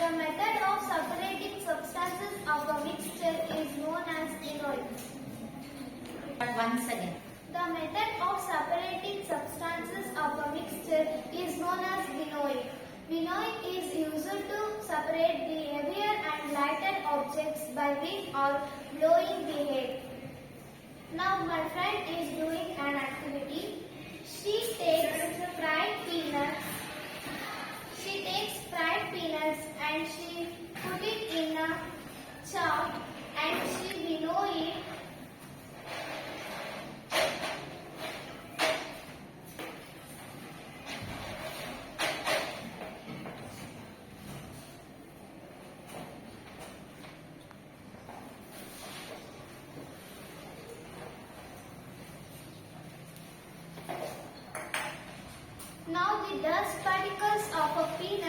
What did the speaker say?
The method of separating substances of a mixture is known as winnowing. But once again. The method of separating substances of a mixture is known as winnowing. Winnowing is used to separate the heavier and lighter objects by wind or blowing the air. Now my friend is doing an activity. She takes fried peanuts. And she put it in a jar and she winnow it. Now the dust particles of a peanut